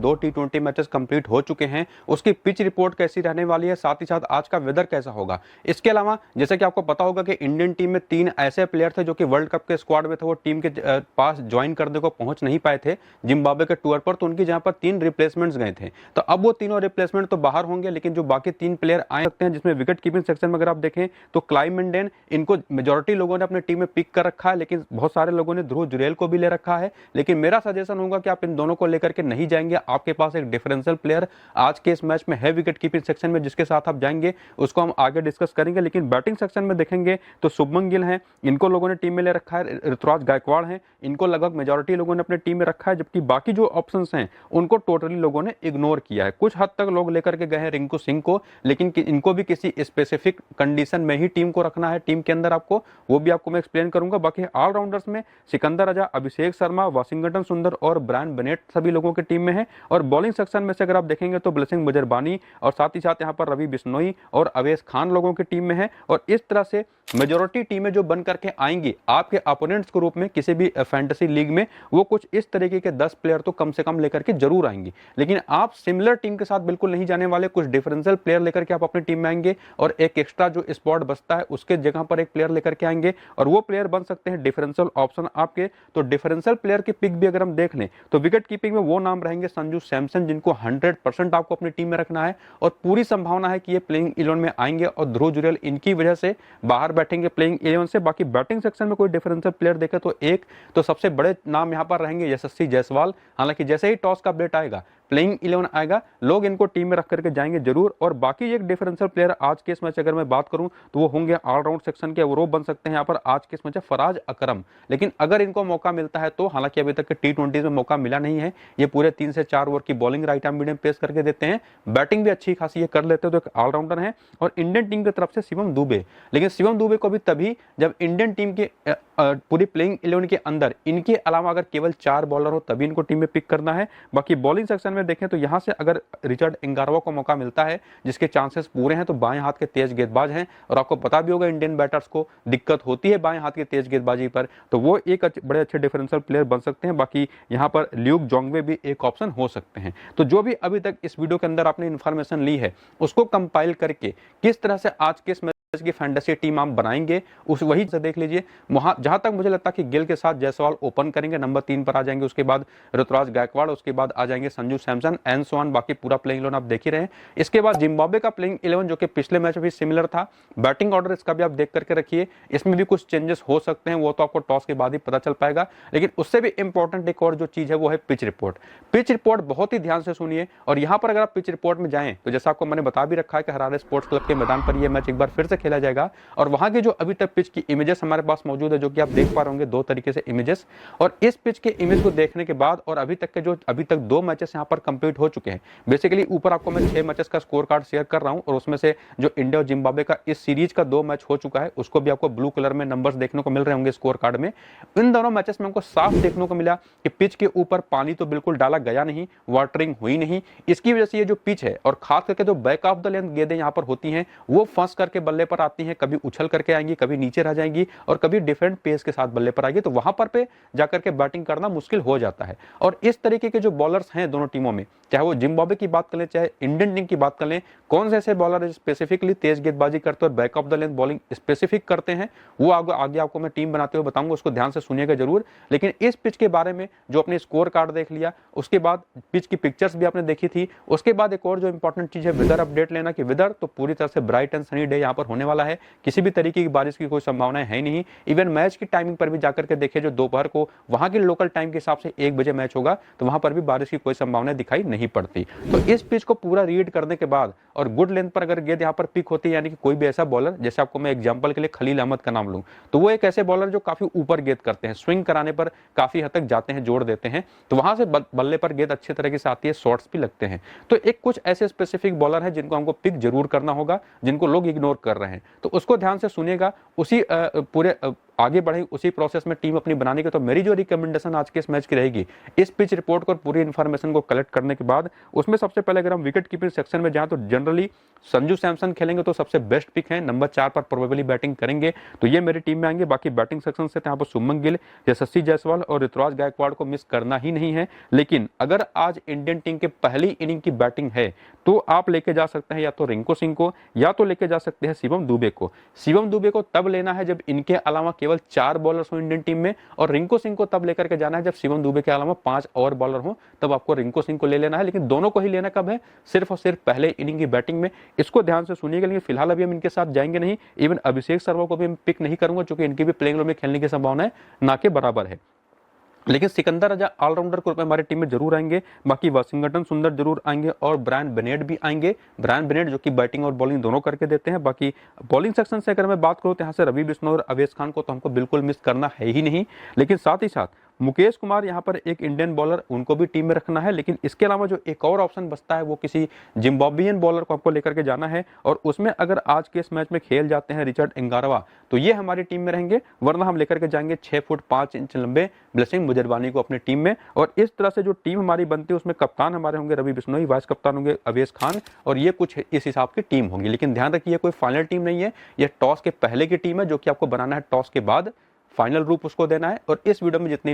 2 T20 matches complete हो चुके हैं, उसकी पिच रिपोर्ट कैसी रहने वाली है, साथ ही साथ आज का वेदर कैसा होगा। इसके अलावा जैसे कि आपको पता होगा कि इंडियन टीम में 3 ऐसे प्लेयर थे जो कि वर्ल्ड कप के स्क्वाड में थे, वो टीम के पास ज्वाइन करने को पहुंच नहीं पाए थे जिम्बाब्वे के टूर पर, तो उनकी जहां पर 3 रिप्लेसमेंट्स गए थे। तो अब वो तीनों रिप्लेसमेंट तो बाहर होंगे, लेकिन जो बाकी 3 प्लेयर आ सकते हैं, जिसमें विकेट कीपिंग सेक्शन में अगर आप देखें तो क्लाइव मेंडेन, इनको मेजोरिटी लोगों ने अपने टीम में पिक कर रखा है, लेकिन बहुत सारे लोगों ने ध्रुव जुरैल को भी ले रखा है। लेकिन मेरा सजेशन होगा कि आप इन दोनों को लेकर के नहीं जाएंगे। आपके पास एक डिफरेंशियल प्लेयर आज के इस मैच में है विकेट कीपिंग सेक्शन में, जिसके साथ आप जाएंगे उसको हम आगे डिस्कस करेंगे। लेकिन बैटिंग सेक्शन में देखेंगे तो शुभमन गिल हैं, इनको लोगों ने टीम में ले रखा है। ऋतुराज गायकवाड़ हैं, इनको लगभग मेजोरिटी लोगों ने अपने टीम में रखा है, जबकि बाकी जो ऑप्शंस हैं उनको टोटली लोगों ने इग्नोर किया है। कुछ हद तक लोग लेकर के गए हैं रिंकू सिंह को, लेकिन इनको भी किसी स्पेसिफिक कंडीशन में ही टीम को रखना है टीम के अंदर आपको, वो भी आपको मैं एक्सप्लेन करूंगा। बाकी ऑलराउंडर्स में सिकंदर राजा, अभिषेक शर्मा, वाशिंगटन सुंदर और ब्रायन बेनेट सभी लोगों की टीम में है। और बॉलिंग सेक्शन में से अगर आप देखेंगे तो ब्लेसिंग मुजरबानी और साथ ही साथ यहाँ पर रवि बिश्नोई और अवेश खान लोगों की टीम में है। और इस तरह से मेजोरिटी टीमें जो बन करके आएंगी आपके अपोनेंट्स के रूप में किसी भी फैंटेसी लीग में, वो कुछ इस तरीके के 10 प्लेयर तो कम से कम लेकर के जरूर आएंगी। लेकिन आप सिमिलर टीम के साथ बिल्कुल नहीं जाने वाले, कुछ डिफरेंशियल प्लेयर लेकर के आप अपनी टीम में आएंगे और एक एक्स्ट्रा जो स्पॉट बचता है उसके जगह पर एक प्लेयर लेकर के आएंगे, और वो प्लेयर बन सकते हैं डिफरेंशियल ऑप्शन आपके। तो डिफरेंशियल प्लेयर की पिक भी अगर हम देख लें तो विकेट कीपिंग में वो नाम रहेंगे संजू सैमसन, जिनको 100% आपको अपनी टीम में रखना है, और पूरी संभावना है कि ये प्लेइंग 11 में आएंगे, और ध्रुव जुरैल इनकी वजह से बाहर बैठेंगे प्लेइंग 11 से। बाकी बैटिंग सेक्शन में कोई डिफरेंशियल प्लेयर देखे तो एक तो सबसे बड़े नाम यहां पर रहेंगे यशस्वी जायसवाल। हालांकि जैसे ही टॉस का अपडेट आएगा, प्लेइंग 11 आएगा, लोग इनको टीम में रख करके जाएंगे जरूर। और बाकी एक डिफरेंशियल प्लेयर आज के इस मैच अगर मैं बात करूं तो वो होंगे ऑलराउंड सेक्शन के, वो बन सकते हैं यहाँ पर आज के इस मैच फराज अकरम। लेकिन अगर इनको मौका मिलता है तो, हालांकि अभी तक के T20 में मौका मिला नहीं है, ये पूरे 3 से 4 ओवर की बॉलिंग राइट आर्म मीडियम पेश करके देते हैं, बैटिंग भी अच्छी खासी कर लेते हैं, तो एक ऑलराउंडर है। और इंडियन टीम की तरफ से शिवम दुबे, लेकिन शिवम दुबे को भी तभी जब इंडियन टीम के पूरी प्लेइंग 11 के अंदर इनके अलावा अगर केवल 4 बॉलर हो तभी इनको टीम में पिक करना है। बाकी बॉलिंग सेक्शन में देखें तो यहां से अगर रिचर्ड इंगारवा को मौका मिलता है, जिसके चांसेस पूरे हैं, तो बाएं हाथ के तेज गेंदबाज हैं, और आपको पता भी होगा इंडियन बैटर्स को दिक्कत होती है बाएं हाथ की तेज गेंदबाजी पर, तो वो एक बड़े अच्छे डिफरेंशियल प्लेयर बन सकते हैं। बाकी यहाँ पर ल्यूक जोंगवे भी एक ऑप्शन हो सकते हैं। तो जो भी अभी तक इस वीडियो के अंदर आपने इंफॉर्मेशन ली है उसको कंपाइल करके किस तरह से आज के इस की फैंटेसी टीम आप बनाएंगे उस वही से देख लीजिए। वहां जहां तक मुझे लगता है कि गिल के साथ जायसवाल ओपन करेंगे, नंबर 3 पर आ जाएंगे, उसके बाद ऋतुराज गायकवाड़, उसके बाद आ जाएंगे Sanju Samson and so on. बाकी पूरा प्लेइंग 11 आप देख ही रहे हैं। इसके बाद जिम्बाब्वे का प्लेइंग 11 जो कि पिछले मैच में भी सिमिलर था, बैटिंग ऑर्डर इसका भी आप देख करके रखिए, इसमें भी कुछ चेंजेस हो सकते हैं, वो तो आपको टॉस के बाद ही पता चल पाएगा। लेकिन उससे भी इंपॉर्टेंट एक और जो चीज है वो है पिच रिपोर्ट। पिच रिपोर्ट बहुत ही ध्यान से सुनिए, और यहाँ पर अगर आप पिच रिपोर्ट में जाएं तो जैसा आपको मैंने बता भी रखा है कि हरारे स्पोर्ट्स क्लब के मैदान पर यह मैच एक बार फिर से खेला जाएगा, और वहां के जो अभी तक पिच की इमेजेस हमारे पास मौजूद है, जो कि आप देख पा रहे होंगे 2 तरीके से इमेजेस। और इस पिच के इमेज को देखने के बाद और अभी तक 2 मैचेस यहां पर कंप्लीट हो चुके हैं। बेसिकली ऊपर आपको मैं 6 मैचेस का स्कोर कार्ड शेयर कर रहा हूं, और उसमें से जो इंडिया और जिम्बाब्वे का इस सीरीज का 2 मैच हो चुका है, उसको भी आपको ब्लू कलर में नंबर्स देखने को मिल रहे होंगे स्कोर कार्ड में। इन दोनों मैचेस में हमको साफ देखने को मिला कि पिच के ऊपर पानी तो बिल्कुल डाला गया नहीं, वाटरिंग हुई नहीं। इसकी वजह से ये जो पिच है, और खास करके जो बैक ऑफ द लेंथ गेंदें यहां पर होती हैं, वो फंस करके बल्ले पर आती हैं, कभी उछल करके आएंगी, कभी नीचे रह जाएंगी, और कभी डिफरेंट पेस के साथ बल्ले पर आएगी, तो वहां पर पे जाकर के बैटिंग करना मुश्किल हो जाता है। और इस तरीके के जो बॉलर्स हैं दोनों टीमों में, चाहे वो जिम्बाब्वे की बात कर लें चाहे इंडियन टीम की बात कर लें, कौन से ऐसे बॉलर स्पेसिफिकली तेज गेंदबाजी करते हैं और back of the length bowling specific करते हैं, वो आगे आपको मैं टीम बनाते हुए बताऊंगा, उसको ध्यान से सुनिएगा जरूर। लेकिन इस पिच के बारे में जो अपने स्कोर कार्ड देख लिया, उसके बाद पिच की पिक्चर्स भी आपने देखी थी, उसके बाद एक और जो इंपॉर्टेंट चीज है वेदर अपडेट लेना, कि वेदर तो पूरी तरह से ब्राइट एंड सनी डे यहाँ पर होने वाला है, किसी भी तरीके की बारिश की कोई संभावना है नहीं। इवन मैच की टाइमिंग पर भी जाकर के देखिए, जो दोपहर को वहां के लोकल टाइम के हिसाब से 1 बजे मैच होगा, तो वहां पर भी बारिश की कोई संभावना दिखाई नहीं पड़ती। तो इस पिच को पूरा रीड करने के बाद और गुड लेंथ पर अगर गेंद यहाँ पर पिक होती है, यानी कि कोई भी ऐसा बॉलर, जैसे आपको मैं एग्जांपल के लिए खलील अहमद का नाम लूं, तो वो एक ऐसे बॉलर जो काफी ऊपर गेंद करते हैं, स्विंग कराने पर काफी हद तक जाते हैं, जोड़ देते हैं, तो वहां से बल्ले पर गेंद अच्छे तरीके से आती है, शॉट्स भी लगते हैं। तो एक कुछ ऐसे स्पेसिफिक बॉलर है जिनको हमको पिक जरूर करना होगा, जिनको लोग इग्नोर कर रहे हैं। है, तो उसको ध्यान से सुनिएगा, उसी पूरे आगे बढ़े उसी प्रोसेस में टीम अपनी बनाने की। तो मेरी जो रिकमेंडेशन आज के इस मैच की रहेगी, इस पिच रिपोर्ट को और पूरी इन्फॉर्मेशन को कलेक्ट करने के बाद, उसमें सबसे पहले अगर हम विकेट कीपिंग सेक्शन में जाएं तो जनरली संजू सैमसन खेलेंगे तो सबसे बेस्ट पिक है, नंबर 4 पर प्रोबेबली बैटिंग करेंगे, तो ये मेरी टीम में आएंगे। बाकी बैटिंग सेक्शन से यहाँ पर शुभमन गिल, यशस्वी जायसवाल और ऋतुराज गायकवाड़ को मिस करना ही नहीं है। लेकिन अगर आज इंडियन टीम के पहली इनिंग की बैटिंग है तो आप लेके जा सकते हैं या तो रिंकू सिंह को, या तो लेके जा सकते हैं शिवम दुबे को। शिवम दुबे को तब लेना है जब इनके अलावा केवल 4 बॉलर्स हो इंडियन टीम में, और रिंकू सिंह को तब लेकर के जाना है जब शिवम दुबे के अलावा 5 और बॉलर हो, तब आपको रिंकू सिंह को ले लेना है। लेकिन दोनों को ही लेना कब है? सिर्फ और सिर्फ पहले इनिंग की बैटिंग में। इसको ध्यान से सुनिएगा। लेकिन फिलहाल अभी हम इनके साथ जाएंगे नहीं, इवन अभिषेक शर्मा को भी मैं पिक नहीं करूंगा, क्योंकि इनकी भी प्लेइंग 11 में खेलने की संभावना ना के बराबर है। लेकिन सिकंदर राजा ऑलराउंडर के रूप में हमारी टीम में जरूर आएंगे। बाकी वाशिंगटन सुंदर जरूर आएंगे और ब्रायन बेनेट भी आएंगे। ब्रायन बेनेट जो कि बैटिंग और बॉलिंग दोनों करके देते हैं। बाकी बॉलिंग सेक्शन से अगर मैं बात करूं तो यहाँ से रवि बिश्नोई और अवेश खान को तो हमको बिल्कुल मिस करना है ही नहीं। लेकिन साथ ही साथ मुकेश कुमार यहाँ पर एक इंडियन बॉलर, उनको भी टीम में रखना है। लेकिन इसके अलावा जो एक और ऑप्शन बचता है वो किसी जिम्बाब्वियन बॉलर को आपको लेकर के जाना है, और उसमें अगर आज के इस मैच में खेल जाते हैं रिचर्ड एंगारवा, तो ये हमारी टीम में रहेंगे। वरना हम लेकर के जाएंगे 6 फुट 5 इंच लंबे ब्लेसिंग मुजरबानी को अपनी टीम में। और इस तरह से जो टीम हमारी बनती है उसमें कप्तान हमारे होंगे रवि बिश्नोई, वाइस कप्तान होंगे अवेश खान, और ये कुछ इस हिसाब की टीम होगी। लेकिन ध्यान रखिए कोई फाइनल टीम नहीं है, ये टॉस के पहले की टीम है, जो कि आपको बनाना है टॉस के बाद, फाइनल रूप उसको देना है। और इस वीडियो में जितनी